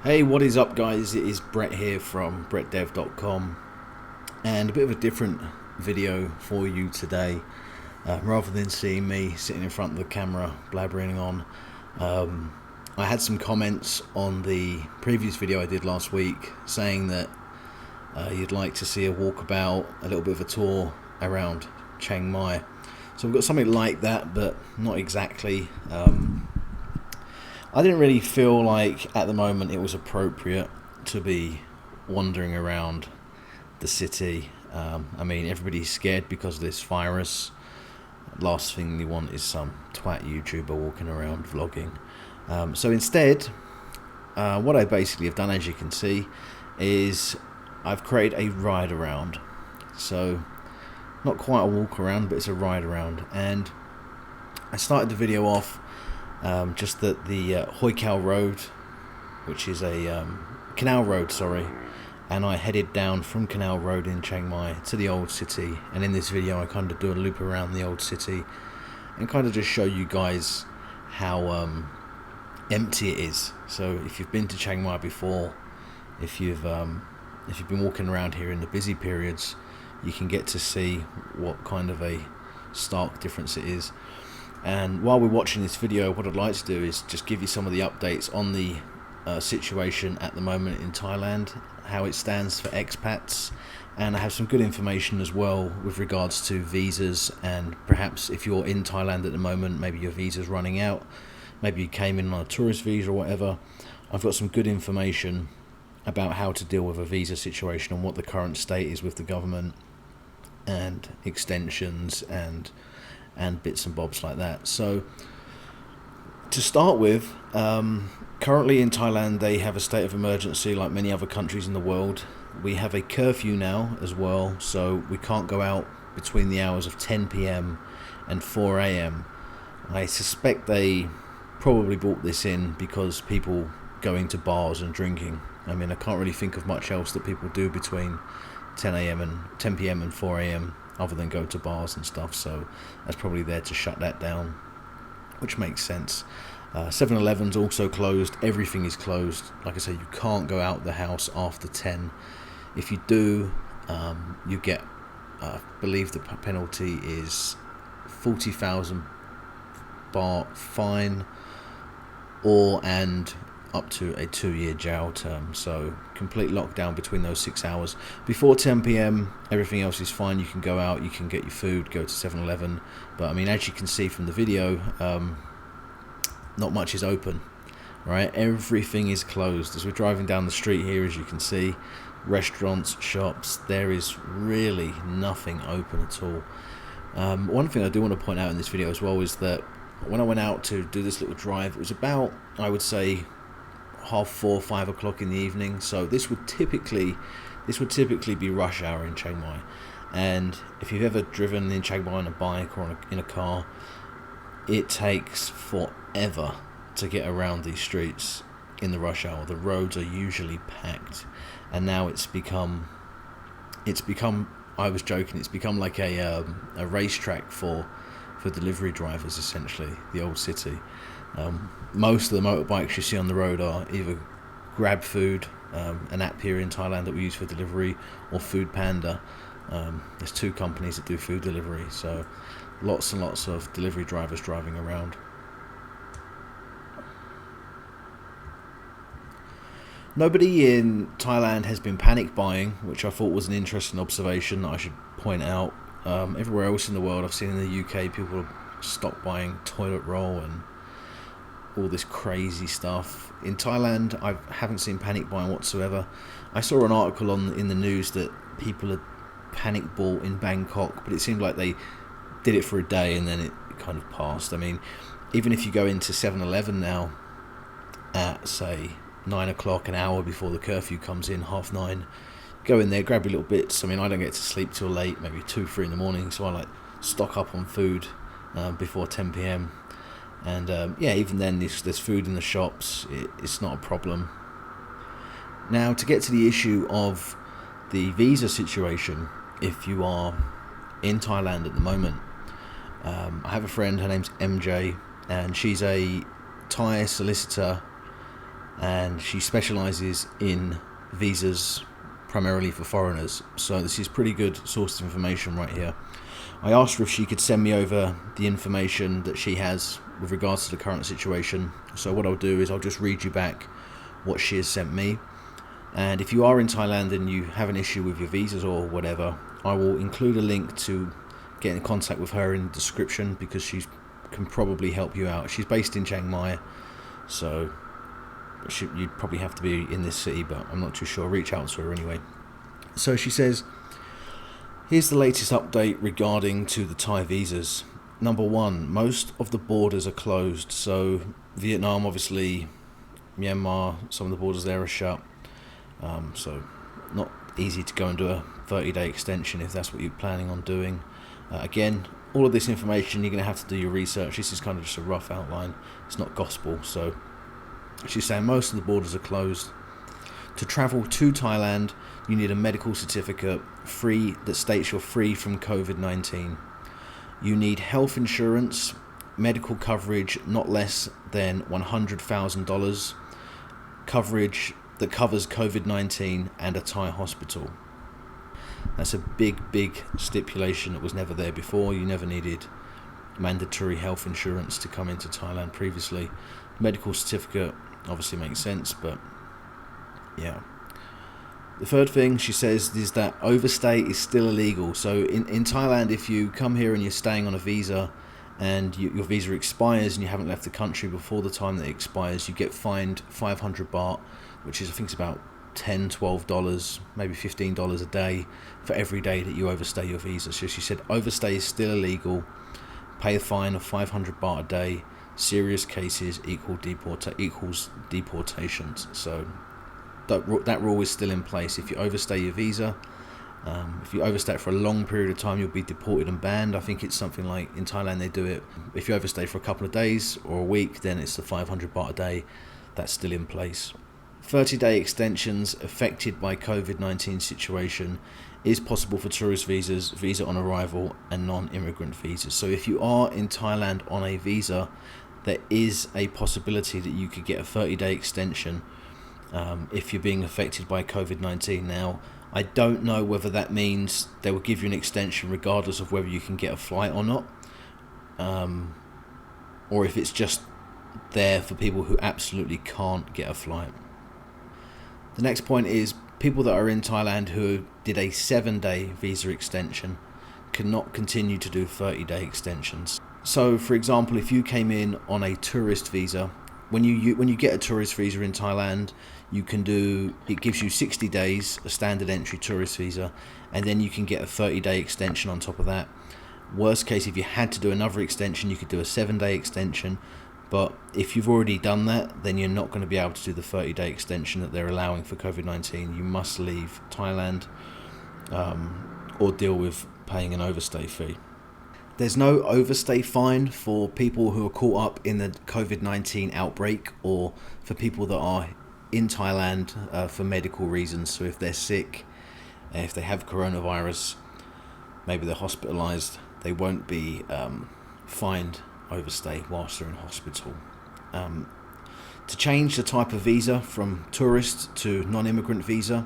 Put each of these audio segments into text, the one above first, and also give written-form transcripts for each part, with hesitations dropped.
Hey, what is up, guys? It is Brett here from brettdev.com, and a bit of a different video for you today. Rather than seeing me sitting in front of the camera blabbering on, I had some comments on the previous video I did last week saying that you'd like to see a walkabout, a little bit of a tour around Chiang Mai. So we've got something like that, but not exactly. I didn't really feel like at the moment it was appropriate to be wandering around the city. I mean, everybody's scared because of this virus. Last thing you want is some twat YouTuber walking around vlogging. So instead, what I basically have done, as you can see, is I've created a ride around. So not quite a walk around, but it's a ride around. And I started the video off just that the Hoi Khao Road, which is a canal road, and I headed down from Canal Road in Chiang Mai to the old city. And in this video I kind of do a loop around the old city and kind of just show you guys how empty it is. So if you've been to Chiang Mai before, if you've been walking around here in the busy periods, you can get to see what kind of a stark difference it is. And while we're watching this video, what I'd like to do is just give you some of the updates on the situation at the moment in Thailand, how it stands for expats, and I have some good information as well with regards to visas, and perhaps if you're in Thailand at the moment, maybe your visa's running out, maybe you came in on a tourist visa or whatever. I've got some good information about how to deal with a visa situation and what the current state is with the government and extensions and bits and bobs like that. So to start with, currently in Thailand they have a state of emergency like many other countries in the world. We have a curfew now as well, so we can't go out between the hours of 10 p.m. and 4 a.m. I suspect they probably brought this in because people going to bars and drinking. I mean, I can't really think of much else that people do between 10 p.m. and 4 a.m. other than go to bars and stuff, so that's probably there to shut that down, which makes sense. 7-Eleven's also closed. Everything is closed. Like I say, you can't go out the house after 10. If you do, you get, I believe the penalty is 40,000 baht fine, and up to a 2-year jail term. So complete lockdown between those 6 hours. Before 10 p.m. everything else is fine. You can go out, you can get your food, go to 7-Eleven. But I mean, as you can see from the video, not much is open, right? Everything is closed. As we're driving down the street here, as you can see, restaurants, shops, there is really nothing open at all. One thing I do want to point out in this video as well is that when I went out to do this little drive, it was about, I would say, 4:30, 5 o'clock in the evening. So this would typically be rush hour in Chiang Mai. And if you've ever driven in Chiang Mai on a bike or in a car, it takes forever to get around these streets in the rush hour. The roads are usually packed, and now it's become, I was joking, it's become like a racetrack for delivery drivers, essentially, the old city. Most of the motorbikes you see on the road are either Grab Food, an app here in Thailand that we use for delivery, or Food Panda. There's two companies that do food delivery, so lots and lots of delivery drivers driving around. Nobody in Thailand has been panic buying, which I thought was an interesting observation that I should point out. Everywhere else in the world, I've seen in the UK, people stop buying toilet roll and all this crazy stuff. In Thailand, I haven't seen panic buying whatsoever. I saw an article in the news that people had panic bought in Bangkok, but it seemed like they did it for a day and then it kind of passed. I mean, even if you go into 7-Eleven now at, say, 9 o'clock, an hour before the curfew comes in, 9:30, go in there, grab your little bits. I mean, I don't get to sleep till late, maybe 2, 3 in the morning, so I like stock up on food before 10 p.m. And yeah, even then there's food in the shops. It's not a problem. Now, to get to the issue of the visa situation, if you are in Thailand at the moment, I have a friend, her name's MJ, and she's a Thai solicitor and she specialises in visas primarily for foreigners. So this is pretty good source of information right here. I asked her if she could send me over the information that she has with regards to the current situation. So what I'll do is I'll just read you back what she has sent me. And if you are in Thailand and you have an issue with your visas or whatever, I will include a link to get in contact with her in the description, because she can probably help you out. She's based in Chiang Mai, so you'd probably have to be in this city, but I'm not too sure. Reach out to her anyway. So she says, here's the latest update regarding to the Thai visas. Number one, most of the borders are closed. So Vietnam, obviously, Myanmar, some of the borders there are shut. So not easy to go and do a 30-day extension if that's what you're planning on doing. Again, all of this information, you're going to have to do your research. This is kind of just a rough outline. It's not gospel. So she's saying most of the borders are closed. To travel to Thailand, you need a medical certificate that states you're free from COVID-19. You need health insurance, medical coverage not less than $100,000, coverage that covers COVID-19 and a Thai hospital. That's a big stipulation that was never there before. You never needed mandatory health insurance to come into Thailand previously. Medical certificate obviously makes sense, but yeah. The third thing she says is that overstay is still illegal. So in Thailand, if you come here and you're staying on a visa and your visa expires and you haven't left the country before the time that it expires, you get fined 500 baht, which is, I think it's about $10-12, maybe $15 a day for every day that you overstay your visa. So she said overstay is still illegal. Pay a fine of 500 baht a day. Serious cases equals deportations. So that rule is still in place. If you overstay your visa, if you overstay it for a long period of time, you'll be deported and banned. I think it's something like, in Thailand they do it, if you overstay for a couple of days or a week, then it's the 500 baht a day. That's still in place. 30-day extensions affected by COVID-19 situation is possible for tourist visas, visa on arrival, and non-immigrant visas. So if you are in Thailand on a visa, there is a possibility that you could get a 30-day extension if you're being affected by COVID-19. Now, I don't know whether that means they will give you an extension regardless of whether you can get a flight or not, or if it's just there for people who absolutely can't get a flight. The next point is people that are in Thailand who did a 7-day visa extension cannot continue to do 30-day extensions. So, for example, if you came in on a tourist visa, when you get a tourist visa in Thailand, it gives you 60 days, a standard entry tourist visa, and then you can get a 30-day extension on top of that. Worst case, if you had to do another extension, you could do a 7-day extension. But if you've already done that, then you're not going to be able to do the 30-day extension that they're allowing for COVID-19. You must leave Thailand or deal with paying an overstay fee. There's no overstay fine for people who are caught up in the COVID-19 outbreak, or for people that are in Thailand for medical reasons. So if they're sick, if they have coronavirus, maybe they're hospitalized, they won't be fined overstay whilst they're in hospital. To change the type of visa from tourist to non-immigrant visa,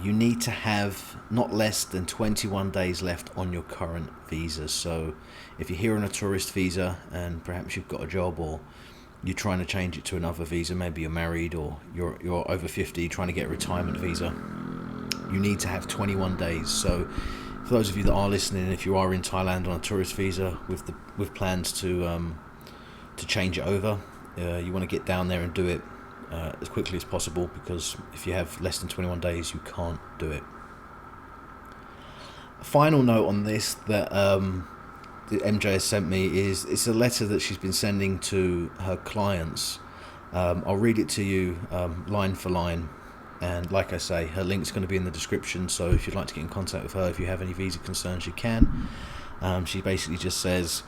you need to have not less than 21 days left on your current visa. So if you're here on a tourist visa and perhaps you've got a job, or you're trying to change it to another visa, maybe you're married or you're over 50 trying to get a retirement visa, you need to have 21 days. So for those of you that are listening, if you are in Thailand on a tourist visa with plans to change it over, you want to get down there and do it as quickly as possible, because if you have less than 21 days, you can't do it. A final note on this that MJ has sent me is it's a letter that she's been sending to her clients. I'll read it to you line for line. And like I say, her link's going to be in the description, so if you'd like to get in contact with her, if you have any visa concerns, you can. She basically just says,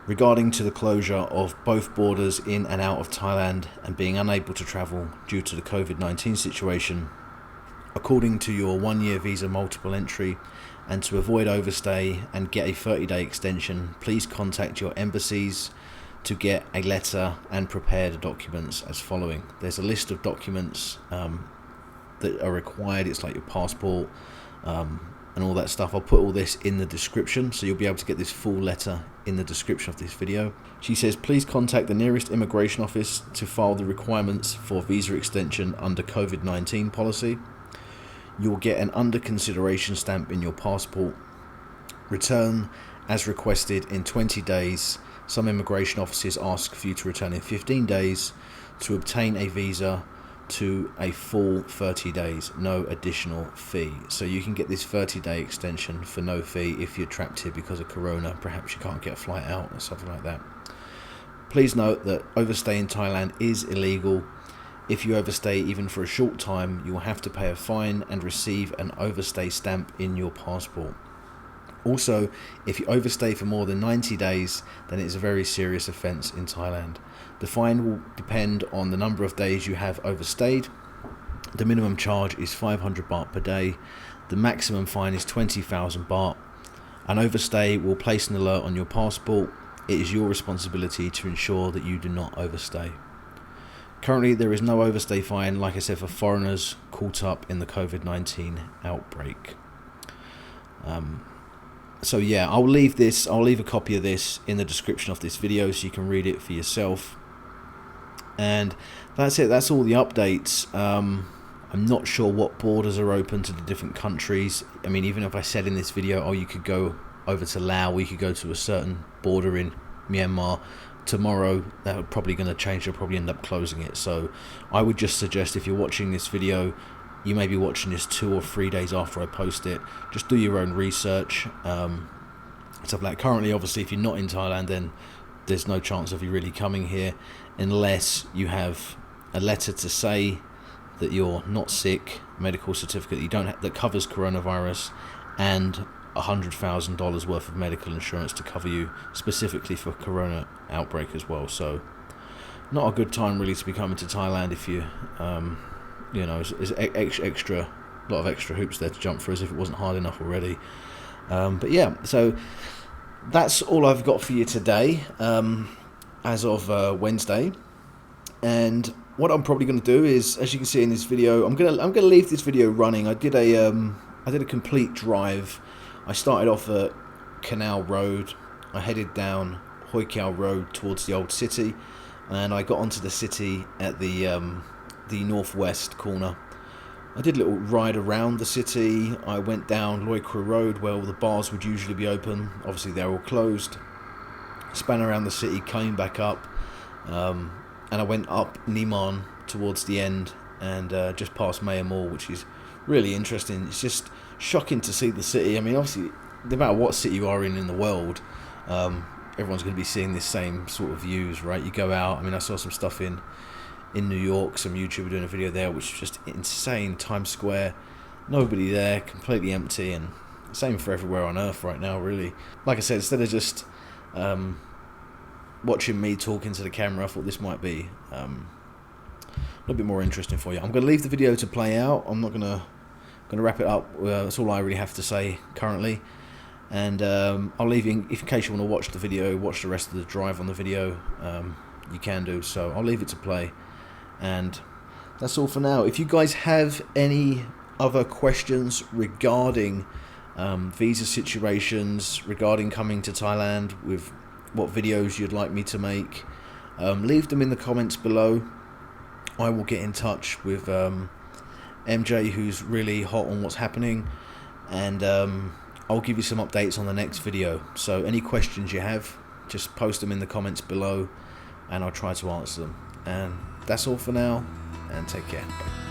regarding to the closure of both borders in and out of Thailand and being unable to travel due to the COVID-19 situation, according to your 1-year visa multiple entry, and to avoid overstay and get a 30-day extension, please contact your embassies to get a letter and prepare the documents as following. There's a list of documents that are required. It's like your passport and all that stuff. I'll put all this in the description, so you'll be able to get this full letter in the description of this video. She says, please contact the nearest immigration office to file the requirements for visa extension under COVID-19 policy. You'll get an under consideration stamp in your passport. Return as requested in 20 days. Some immigration offices ask for you to return in 15 days. To obtain a visa to a full 30 days, no additional fee. So you can get this 30-day extension for no fee if you're trapped here because of corona. Perhaps you can't get a flight out or something like that. Please note that overstay in Thailand is illegal. If you overstay even for a short time, you will have to pay a fine and receive an overstay stamp in your passport. Also, if you overstay for more than 90 days, then it's a very serious offence in Thailand. The fine will depend on the number of days you have overstayed. The minimum charge is 500 baht per day. The maximum fine is 20,000 baht. An overstay will place an alert on your passport. It is your responsibility to ensure that you do not overstay. Currently, there is no overstay fine, like I said, for foreigners caught up in the COVID-19 outbreak. So yeah, I'll leave a copy of this in the description of this video so you can read it for yourself. And that's it. That's all the updates. I'm not sure what borders are open to the different countries. I mean, even if I said in this video, oh, you could go over to Laos, we could go to a certain border in Myanmar tomorrow, that would probably going to change. They'll probably end up closing it. So I would just suggest, if you're watching this video, you may be watching this 2 or 3 days after I post it, just do your own research, stuff like that. Currently, obviously, if you're not in Thailand, then there's no chance of you really coming here unless you have a letter to say that you're not sick, medical certificate that you don't have, that covers coronavirus, and $100,000 worth of medical insurance to cover you specifically for corona outbreak as well. So not a good time really to be coming to Thailand if you you know, there's a lot of extra hoops there to jump through, as if it wasn't hard enough already. But yeah, so that's all I've got for you today, as of Wednesday. And what I'm probably going to do is, as you can see in this video, I'm gonna leave this video running. I did a complete drive. I started off at Canal Road. I headed down Hoi Kiao Road towards the old city, and I got onto the city at the northwest corner. I did a little ride around the city. I went down Loi Kru Road where all the bars would usually be open. Obviously they're all closed. Span around the city, came back up, and I went up Niman towards the end, and just past Mayor Mall, which is really interesting. It's just shocking to see the city. I mean, obviously, no matter what city you are in the world, everyone's going to be seeing this same sort of views, right? You go out. I mean, I saw some stuff in New York, some YouTuber doing a video there, which was just insane. Times Square, nobody there, completely empty, and same for everywhere on earth right now, really. Like I said, instead of just watching me talking to the camera, I thought this might be a little bit more interesting for you. I'm going to leave the video to play out. I'm not going to wrap it up. That's all I really have to say currently. And I'll leave you, if in case you want to watch the video, watch the rest of the drive on the video, you can do. So I'll leave it to play. And that's all for now. If you guys have any other questions regarding visa situations, regarding coming to Thailand, with what videos you'd like me to make, leave them in the comments below. I will get in touch with MJ, who's really hot on what's happening, and I'll give you some updates on the next video. So any questions you have, just post them in the comments below and I'll try to answer them. And that's all for now, and take care. Bye.